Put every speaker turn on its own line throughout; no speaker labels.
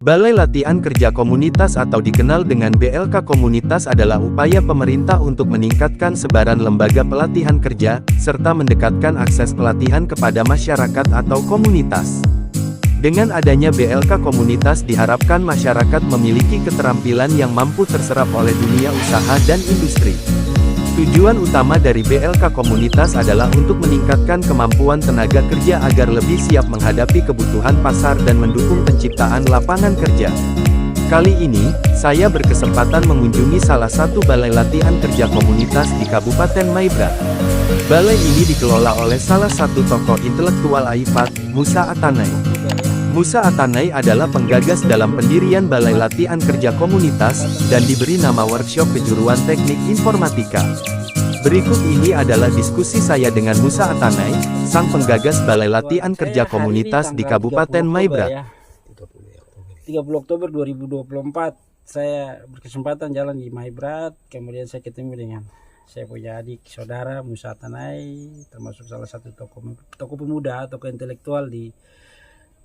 Balai Latihan Kerja Komunitas atau dikenal dengan BLK Komunitas adalah upaya pemerintah untuk meningkatkan sebaran lembaga pelatihan kerja, serta mendekatkan akses pelatihan kepada masyarakat atau komunitas. Dengan adanya BLK Komunitas diharapkan masyarakat memiliki keterampilan yang mampu terserap oleh dunia usaha dan industri. Tujuan utama dari BLK Komunitas adalah untuk meningkatkan kemampuan tenaga kerja agar lebih siap menghadapi kebutuhan pasar dan mendukung penciptaan lapangan kerja. Kali ini, saya berkesempatan mengunjungi salah satu balai latihan kerja komunitas di Kabupaten Maibrat. Balai ini dikelola oleh salah satu tokoh intelektual Aifat, Musa Atanay. Musa Atanay adalah penggagas dalam pendirian Balai Latihan Kerja Komunitas, dan diberi nama workshop kejuruan teknik informatika. Berikut ini adalah diskusi saya dengan Musa Atanay, sang penggagas Balai Latihan Kerja Komunitas di Kabupaten Maibrat.
30 Oktober 2024 saya berkesempatan jalan di Maibrat, kemudian saya ketemu dengan saya punya adik saudara Musa Atanay, termasuk salah satu tokoh pemuda, tokoh intelektual di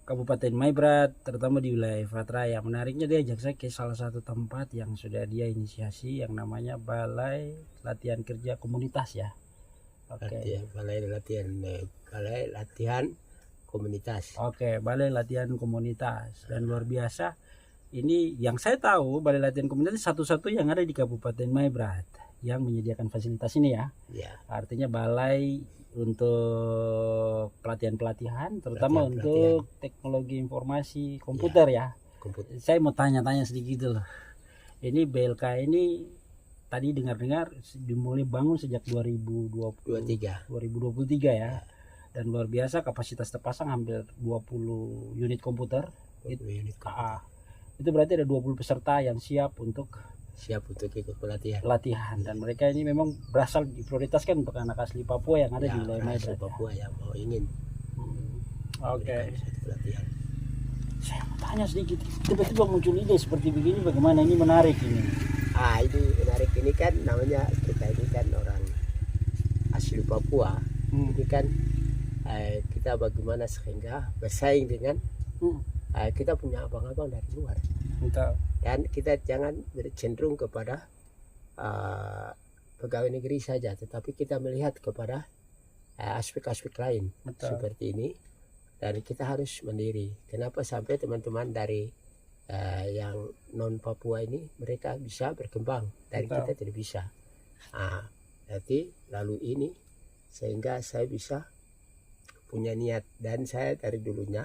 Kabupaten Maibrat, terutama di wilayah Efrat Raya. Menariknya dia ajak saya ke salah satu tempat yang sudah dia inisiasi yang namanya Balai Latihan Kerja Komunitas ya.
Oke. Balai latihan komunitas.
Oke, Balai Latihan Komunitas. Dan luar biasa, ini yang saya tahu Balai Latihan Komunitas satu-satu yang ada di Kabupaten Maibrat yang menyediakan fasilitas ini ya.
Ya.
Artinya balai untuk pelatihan-pelatihan, terutama untuk teknologi informasi komputer ya.
Komputer.
Saya mau tanya-tanya sedikit loh. Ini BLK ini tadi dengar-dengar dimulai bangun sejak 2023 ya. Dan luar biasa kapasitas terpasang hampir 20 unit komputer. Itu berarti ada 20 peserta yang siap untuk
ikut pelatihan.
Dan mereka ini memang berasal diprioritaskan untuk anak asli Papua yang ada di wilayah Maibrat.
Papua yang mau ingin.
Oke.
Pelatihan.
Saya mau tanya sedikit, tiba-tiba muncul ide seperti begini, bagaimana ini menarik ini?
Ini menarik ini kan namanya kita ini kan orang asli Papua. Ini kan kita bagaimana sehingga bersaing dengan kita punya abang-abang dari luar.
Betul.
Dan kita jangan cenderung kepada pegawai negeri saja, tetapi kita melihat kepada aspek-aspek lain.
Betul.
Seperti ini, dan kita harus mandiri. Kenapa sampai teman-teman dari yang non Papua ini mereka bisa berkembang dan
Betul.
kita tidak bisa. Berarti lalu ini sehingga saya bisa punya niat, dan saya dari dulunya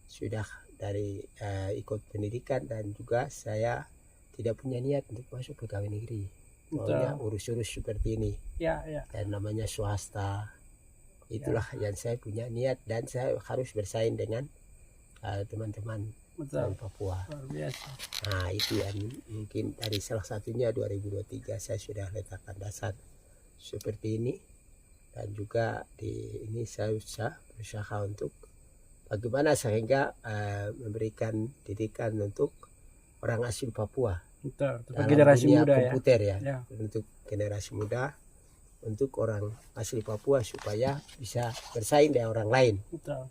sudah dari ikut pendidikan, dan juga saya tidak punya niat untuk masuk pegawai negeri. Maunya urus-urus seperti ini.
Ya.
Dan namanya swasta. Itulah yang saya punya niat, dan saya harus bersaing dengan teman-teman dari Papua.
Luar biasa.
Itu yang mungkin dari salah satunya 2023 saya sudah letakkan dasar seperti ini, dan juga di ini saya berusaha untuk bagaimana sehingga memberikan didikan untuk orang asli Papua.
Betul.
Dalam
Generasi
dunia
muda
komputer
ya.
Untuk generasi muda, untuk orang asli Papua supaya bisa bersaing dengan orang lain.
Betul.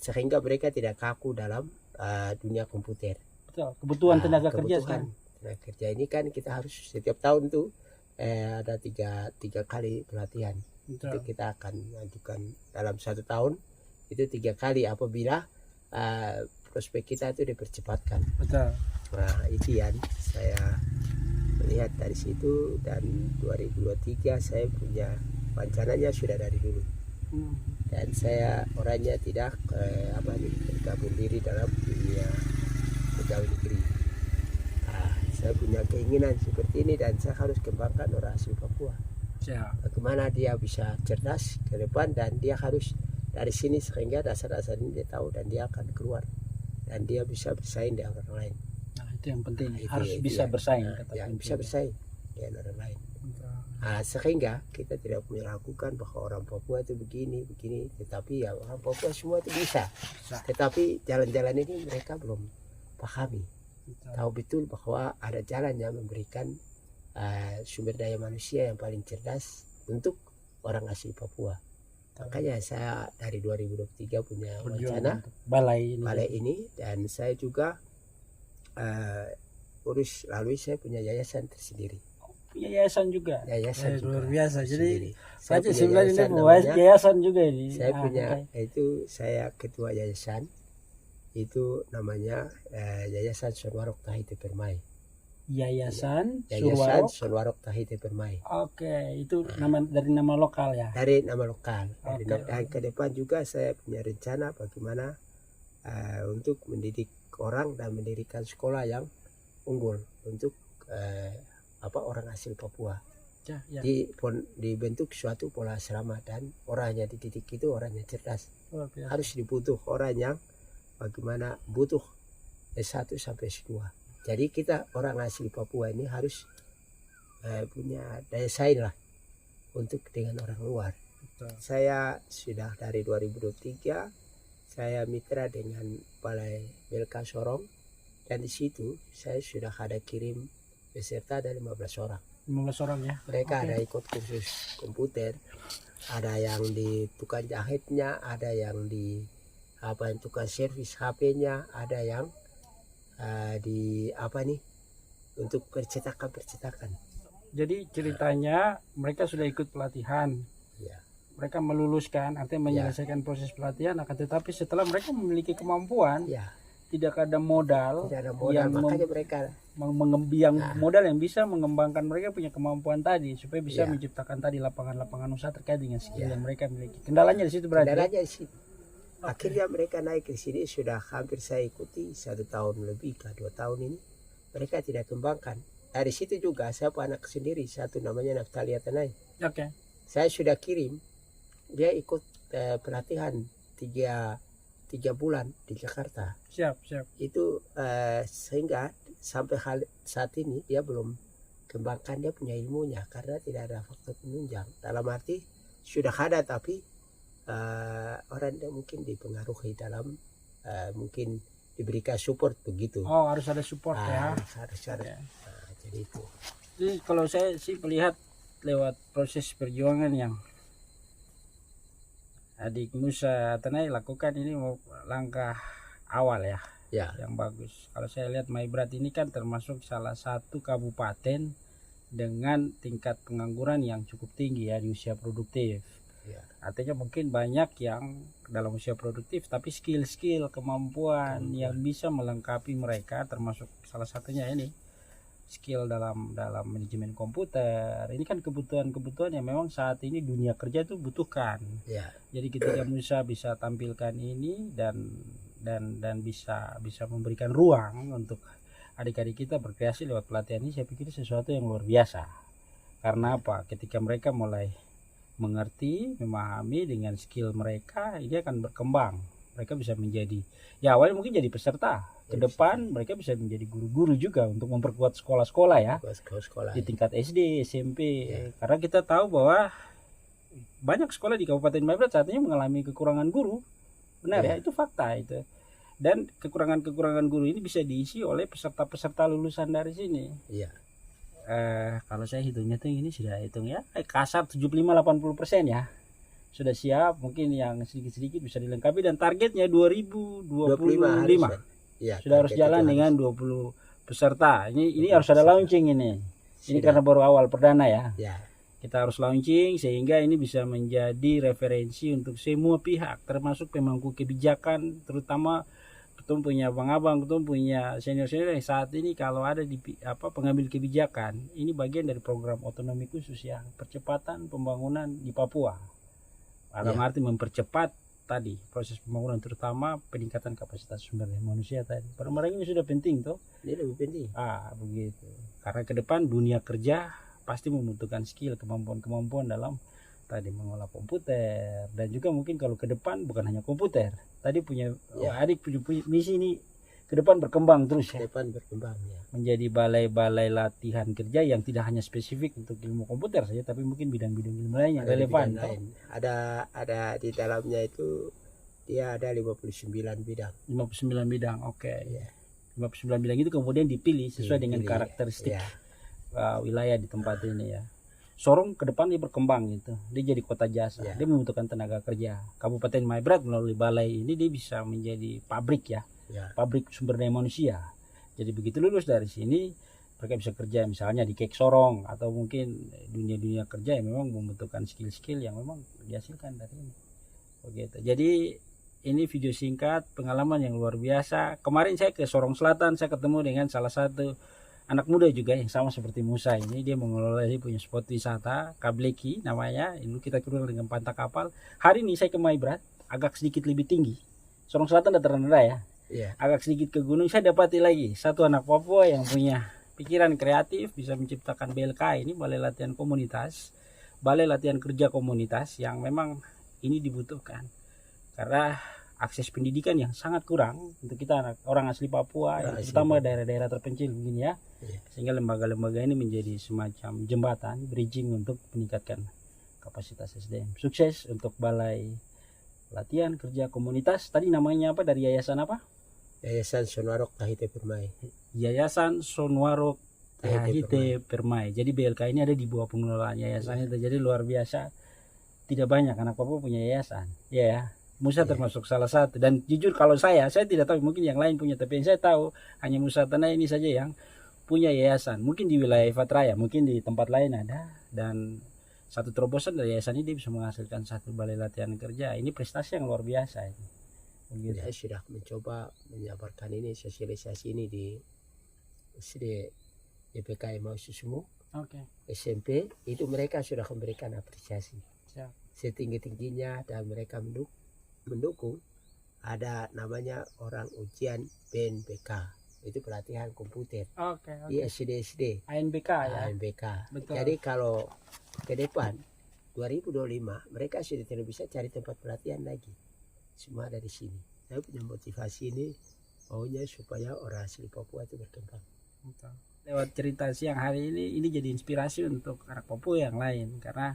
Sehingga mereka tidak kaku dalam dunia komputer.
Betul. Kebutuhan tenaga kerja
kan. Tenaga kerja ini kan kita harus setiap tahun tuh ada tiga kali pelatihan.
Betul.
Itu kita akan ajukan dalam 1 tahun. Itu 3 kali apabila prospek kita itu dipercepatkan.
Betul.
Itu yang saya melihat dari situ, dan 2023 saya punya rencananya sudah dari dulu. Dan saya orangnya tidak bergabung diri dalam dunia pegawai negeri. Saya punya keinginan seperti ini, dan saya harus kembangkan orang asli Papua. Bagaimana dia bisa cerdas ke depan, dan dia harus dari sini sehingga dasar-dasar ini dia tahu, dan dia akan keluar dan dia bisa bersaing dengan orang lain.
Itu yang penting, harus bisa bersaing.
Bisa bersaing dengan orang lain. Sehingga kita tidak meragukan bahwa orang Papua itu begini, tetapi ya orang Papua semua itu bisa. Tetapi jalan-jalan ini mereka belum pahami. Tahu betul bahwa ada jalan yang memberikan sumber daya manusia yang paling cerdas untuk orang asli Papua. Makanya saya dari 2023 punya wacana balai ini, dan saya juga urus, lalu saya punya yayasan tersendiri.
Punya yayasan juga.
Yayasan juga
luar biasa. Jadi
tersendiri. Saya
Pak
punya
sebelah ini
yayasan
membawa
namanya,
yayasan juga ini.
saya punya
oke.
itu saya ketua yayasan, itu namanya Yayasan Sonwarok Tahiti Permai.
Yayasan
Yayasan
Surwarok.
Sonwarok Tahiti Permai.
Oke, itu nama dari nama lokal ya.
Dari nama lokal.
Oke.
Dan ke depan juga saya punya rencana bagaimana untuk mendidik orang dan mendirikan sekolah yang unggul untuk orang asli Papua.
Ya, ya.
Dibentuk suatu pola asrama, dan orang yang dididik itu orang yang cerdas.
Luar biasa.
Harus dibutuh orang yang bagaimana butuh S1 sampai S2. Jadi kita orang asli Papua ini harus punya daya saing lah untuk dengan orang luar.
Betul.
Saya sudah dari 2023 saya mitra dengan Balai BLK Sorong, dan di situ saya sudah ada kirim peserta dari 15 orang.
15 orang ya.
Mereka
Oke.
ada ikut kursus komputer, ada yang di tukang jahitnya, ada yang di tukang servis HP-nya, ada yang untuk percetakan.
Jadi ceritanya mereka sudah ikut pelatihan.
Ya.
Mereka meluluskan, artinya menyelesaikan proses pelatihan, akan tetapi setelah mereka memiliki kemampuan,
Ya,
tidak ada modal,
tidak ada modal,
yang
makanya mereka
modal yang bisa mengembangkan mereka punya kemampuan tadi supaya bisa
Ya.
menciptakan tadi lapangan-lapangan usaha terkait dengan skill
Ya.
yang mereka miliki. Kendalanya di situ berarti.
kendalanya di situ. Akhirnya mereka naik ke sini, sudah hampir saya ikuti 1 tahun lebih, 2 tahun ini. Mereka tidak kembangkan. Dari situ juga saya punya anak sendiri, satu namanya Naftalia Tanai.
Oke.
Saya sudah kirim, dia ikut pelatihan 3 bulan di Jakarta.
Siap.
Itu sehingga sampai saat ini dia belum kembangkan dia punya ilmunya karena tidak ada faktor penunjang. Dalam arti sudah ada, tapi orang yang mungkin dipengaruhi dalam mungkin diberikan support begitu.
Oh, harus ada support ya.
Harus ada.
Ya.
Jadi itu.
Jadi kalau saya sih melihat lewat proses perjuangan yang adik Musa Tanai lakukan, ini langkah awal ya,
Ya.
yang bagus. Kalau saya lihat Maibrat ini kan termasuk salah satu kabupaten dengan tingkat pengangguran yang cukup tinggi ya di usia produktif.
Ya.
Artinya mungkin banyak yang dalam usia produktif tapi skill kemampuan yang bisa melengkapi mereka, termasuk salah satunya ini skill dalam manajemen komputer. Ini kan kebutuhan yang memang saat ini dunia kerja itu butuhkan.
Ya.
Jadi ketika Musa bisa tampilkan ini dan bisa memberikan ruang untuk adik-adik kita berkreasi lewat pelatihan ini, saya pikir sesuatu yang luar biasa. Karena apa? Ketika mereka mulai mengerti, memahami dengan skill mereka, ini akan berkembang. Mereka bisa menjadi, ya awalnya mungkin jadi peserta, ke depan mereka bisa menjadi guru-guru juga untuk memperkuat sekolah-sekolah ya,
Sekolah.
di tingkat SD, SMP.
Ya.
Karena kita tahu bahwa banyak sekolah di Kabupaten Maibrat saat ini mengalami kekurangan guru. Benar ya, itu fakta itu. Dan kekurangan guru ini bisa diisi oleh peserta-peserta lulusan dari sini.
Iya.
Kalau saya hitungnya tuh ini sudah hitung ya, kasar 75-80% ya. Sudah siap, mungkin yang sedikit-sedikit bisa dilengkapi, dan targetnya 2025.
Ya,
Sudah harus jalan dengan 20 peserta. Ini harus ada launching ini. Ini
Sudah.
karena baru awal perdana ya.
Ya.
Kita harus launching sehingga ini bisa menjadi referensi untuk semua pihak, termasuk pemangku kebijakan, terutama ketum punya abang-abang, ketum punya senior-senior yang saat ini kalau ada di pengambil kebijakan, ini bagian dari program otonomi khusus ya, percepatan pembangunan di Papua. Dalam arti mempercepat tadi proses pembangunan, terutama peningkatan kapasitas sumber daya manusia tadi. Barang-barang ini sudah penting toh.
Ini lebih penting.
Begitu. Karena ke depan dunia kerja pasti membutuhkan skill, kemampuan dalam tadi mengolah komputer, dan juga mungkin kalau ke depan bukan hanya komputer. Tadi punya adik punya misi ini ke depan berkembang terus ya.
Ke depan berkembang ya.
Menjadi balai-balai latihan kerja yang tidak hanya spesifik untuk ilmu komputer saja, tapi mungkin bidang-bidang ilmu lain yang relevan.
Ada di dalamnya itu dia ada 59 bidang.
59 bidang, oke.
Ya.
59 bidang itu kemudian dipilih sesuai dengan
Dipilih,
karakteristik
ya.
Wilayah di tempat ini ya. Sorong ke depan dia berkembang gitu. Dia jadi kota jasa.
Ya.
Dia membutuhkan tenaga kerja. Kabupaten Maibrat melalui balai ini dia bisa menjadi pabrik ya.
Ya.
Pabrik sumber daya manusia. Jadi begitu lulus dari sini mereka bisa kerja misalnya di kek sorong atau mungkin dunia kerja yang memang membutuhkan skill-skill yang memang dihasilkan dari ini. Begitu. Jadi ini video singkat pengalaman yang luar biasa. Kemarin saya ke Sorong Selatan, saya ketemu dengan salah satu anak muda juga yang sama seperti Musa ini. Dia mengelola, dia punya spot wisata Kableki namanya. Ini kita kenal dengan Pantai Kapal. Hari ini saya ke Maibrat, agak sedikit lebih tinggi. Sorong Selatan dataran rendah ya.
Iya.
Agak sedikit ke gunung. Saya dapati lagi satu anak Papua yang punya pikiran kreatif, bisa menciptakan BLK ini, balai latihan komunitas, balai latihan kerja komunitas yang memang ini dibutuhkan. Karena akses pendidikan yang sangat kurang untuk kita orang asli Papua, terutama daerah-daerah terpencil begini ya. Sehingga lembaga-lembaga ini menjadi semacam jembatan, bridging untuk meningkatkan kapasitas SDM. Sukses untuk balai latihan kerja komunitas. Tadi namanya apa, dari yayasan apa?
Yayasan Sonwarok Tahiti Permai.
Yayasan Sonwarok Tahiti Permai. Jadi BLK ini ada di bawah pengelolaan yayasan itu. Jadi luar biasa. Tidak banyak anak Papua punya yayasan. Ya. Musa termasuk salah satu. Dan jujur kalau saya tidak tahu, mungkin yang lain punya, tapi yang saya tahu hanya Musa Tanah ini saja yang punya yayasan. Mungkin di wilayah Fatraya, mungkin di tempat lain ada. Dan satu terobosan dari yayasan ini bisa menghasilkan satu balai latihan kerja. Ini prestasi yang luar biasa ini. Begitu.
Saya sudah mencoba menyabarkan ini, sosialisasi ini di SD YPK Mau Susumu, SMP. Itu mereka sudah memberikan apresiasi setinggi-tingginya, dan mereka mendukung. Ada namanya orang ujian PNBK, itu pelatihan komputer di SD
ANBK ya.
ANBK.
Betul.
Jadi kalau ke depan 2025 mereka sudah tidak bisa cari tempat pelatihan lagi, semua dari sini. Saya punya motivasi ini, maunya supaya orang asli Papua itu berkembang.
Betul. Lewat cerita siang hari ini jadi inspirasi untuk anak Papua yang lain, karena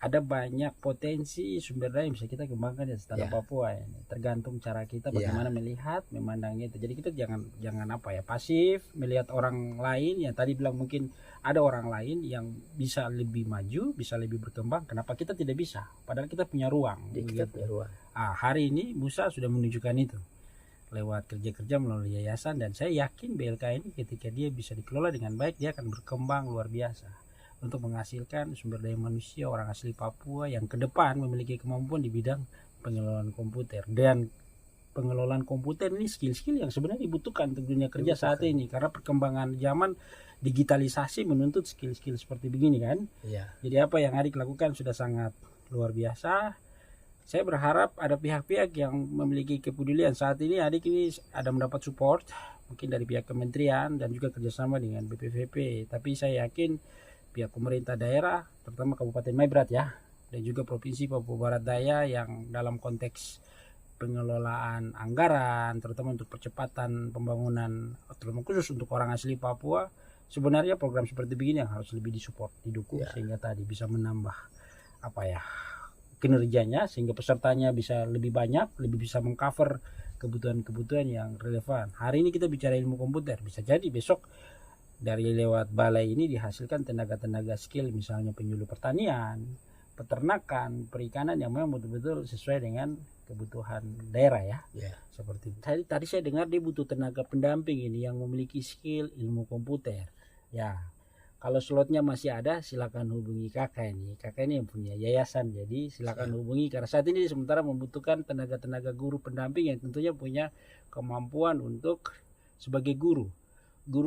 ada banyak potensi sumber daya yang bisa kita kembangkan di tanah Papua ini. Tergantung cara kita bagaimana melihat, memandang itu. Jadi kita jangan pasif melihat orang lain yang tadi bilang mungkin ada orang lain yang bisa lebih maju, bisa lebih berkembang. Kenapa kita tidak bisa? Padahal kita punya ruang.
Kita punya ruang.
Hari ini Musa sudah menunjukkan itu lewat kerja-kerja melalui yayasan, dan saya yakin BLK ini ketika dia bisa dikelola dengan baik, dia akan berkembang luar biasa untuk menghasilkan sumber daya manusia orang asli Papua yang ke depan memiliki kemampuan di bidang pengelolaan komputer. Dan pengelolaan komputer ini skill-skill yang sebenarnya dibutuhkan untuk dunia kerja saat ini, karena perkembangan zaman digitalisasi menuntut skill-skill seperti begini kan. Jadi apa yang Adik lakukan sudah sangat luar biasa. Saya berharap ada pihak-pihak yang memiliki kepedulian. Saat ini Adik ini ada mendapat support mungkin dari pihak kementerian dan juga kerjasama dengan BPVP, tapi saya yakin pihak pemerintah daerah, terutama Kabupaten Maibrat ya, dan juga Provinsi Papua Barat Daya yang dalam konteks pengelolaan anggaran, terutama untuk percepatan pembangunan, terutama khusus untuk orang asli Papua, sebenarnya program seperti begini yang harus lebih disupport, didukung, sehingga tadi bisa menambah kinerjanya, sehingga pesertanya bisa lebih banyak, lebih bisa mengcover kebutuhan-kebutuhan yang relevan. Hari ini kita bicara ilmu komputer, bisa jadi besok dari lewat balai ini dihasilkan tenaga-tenaga skill, misalnya penyuluh pertanian, peternakan, perikanan yang memang betul-betul sesuai dengan kebutuhan daerah ya. Seperti itu. Tadi saya dengar dia butuh tenaga pendamping ini yang memiliki skill ilmu komputer. Ya, kalau slotnya masih ada, silakan hubungi kakak ini. Kakak ini yang punya yayasan, jadi silakan hubungi, karena saat ini sementara membutuhkan tenaga-tenaga guru pendamping yang tentunya punya kemampuan untuk sebagai guru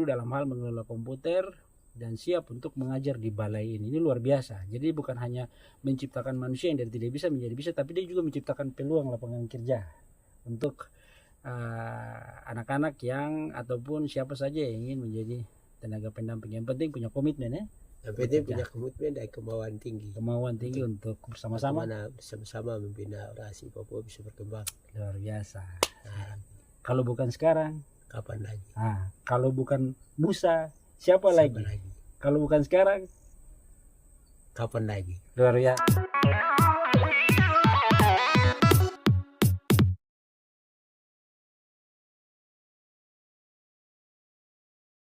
dalam hal mengelola komputer dan siap untuk mengajar di balai ini. Ini luar biasa. Jadi bukan hanya menciptakan manusia yang dari tidak bisa menjadi bisa, tapi dia juga menciptakan peluang lapangan kerja untuk anak-anak yang ataupun siapa saja yang ingin menjadi tenaga pendamping. Yang penting punya komitmen ya.
Yang penting punya komitmen dan kemauan tinggi.
Kemauan tinggi untuk bersama-sama
membina orang asli Papua bisa berkembang.
Luar biasa. Kalau bukan sekarang,
kapan lagi?
Kalau bukan Musa, siapa lagi? Kalau bukan sekarang,
kapan lagi?
Luar biasa.